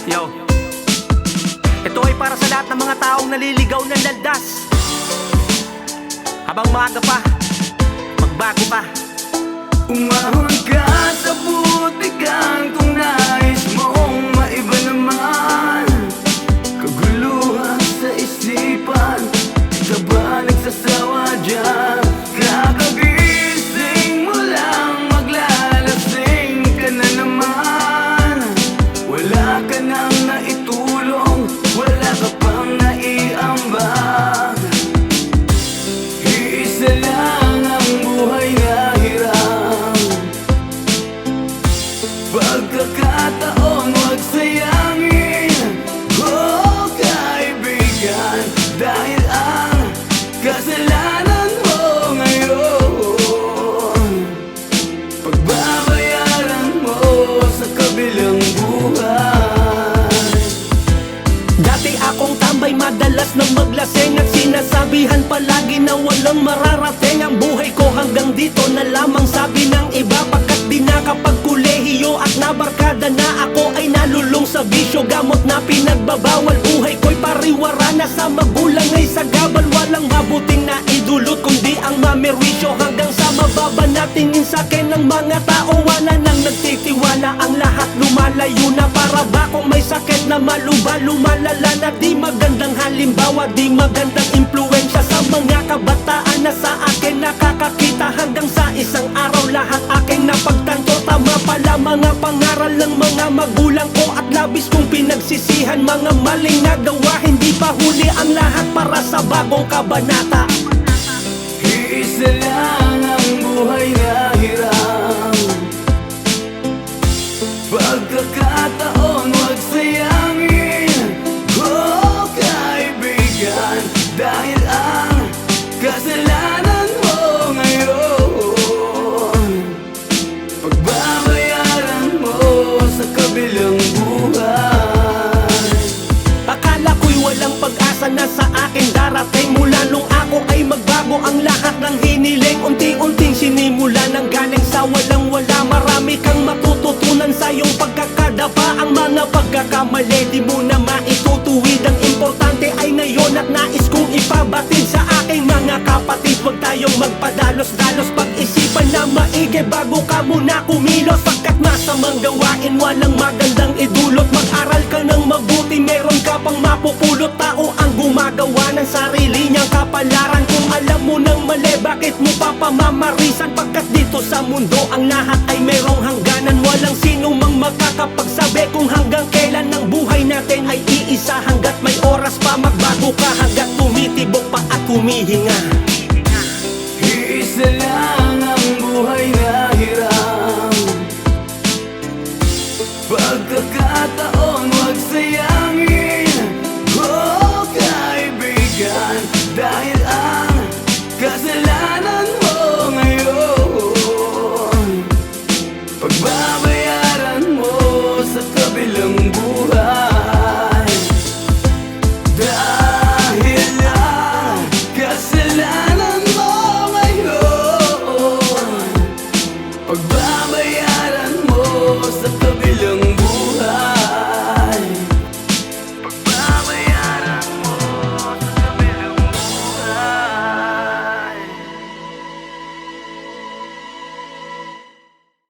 Yo, ito ay para sa lahat ng mga taong naliligaw ng landas. Habang maaga pa, magbago ka. Umahon ka sa butikan kung nais mong maiba naman. Kaguluhan sa isipan, ikaw ba nagsasawa dyan? Kakagising mo lang, maglalasing ka na naman. Wala ka nang naitulong, wala ka pang naiambag. Iisa lang ang buhay na hirap. Pagkakataon huwag sayangin, oh kaibigan, dahil ang kasalanan mo ngayon pagbabayaran mo sa kabilang buhay. Dati akong tambay, madalas na maglaseng at sinasabihan palagi na walang mararating. Ang buhay ko hanggang dito na lamang, sabi ng iba, pagkat di nakapagkolehiyo at nabarkada na ako ay nalulong sa bisyo. Gamot na pinagbabawal, buhay ko'y pariwara na sa magulang ay sagabal. Walang mabuting na idulot kundi ang mamerwisyo, hanggang sa mababa na tingin sa'kin ng mga tao. Wala nang nagtitiwala, ang lahat lumalayo na. Para ba kung may sakit na maluba, lumalala na. Di magandang halimbawa, di magandang impluensya sa mga kabataan na sa akin nakakakita. Hanggang sa isang araw lahat aking napagtanto, tama pala mga pangaral ng mga magulang ko, at labis kong pinagsisihan mga maling nagawa. Hindi pa huli ang lahat para sa bagong kabanata. Iisa lang ang buhay na hirap. Pagkakataon huwag sayangin, oh kaibigan, dahil ang kasalanan mo ngayon pagbabayaran mo sa kabilang buhay. Akala ko'y walang pag-asa na sa akin darating. Mula nung ako ay magbago, ang lahat ng hiniling unti-unting sinimula ng galing sa walang wala. Marami kang matututunan sa iyong pagkakadapa. Ang mga pagkakamali di mo na maitutuwid. Ang importante ay ngayon at nais kong ipabatid sa aking mga kapatid. Huwag tayong magpadalos-dalos, pag-isipan na maigi bago ka muna kumilos. Pagkat masamang gawain walang magandang idulot. Mag-aral ka ng mabuti, meron ka pang mapupulot. Tao ang gumagawa ng sarili niyang kapalaran. Kung alam mo ng mali, bakit mo pa pamamarisan? Pagkat dito sa mundo ang lahat ay merong hangganan. Walang sino mang makakapagsabi kung hanggang kailan ang buhay natin ay iisa. Hanggat may oras pa magbago ka, hanggat tumitibok pa at humihinga. Iisa lang ang buhay na hirap. Pagkakataon huwag sayangin,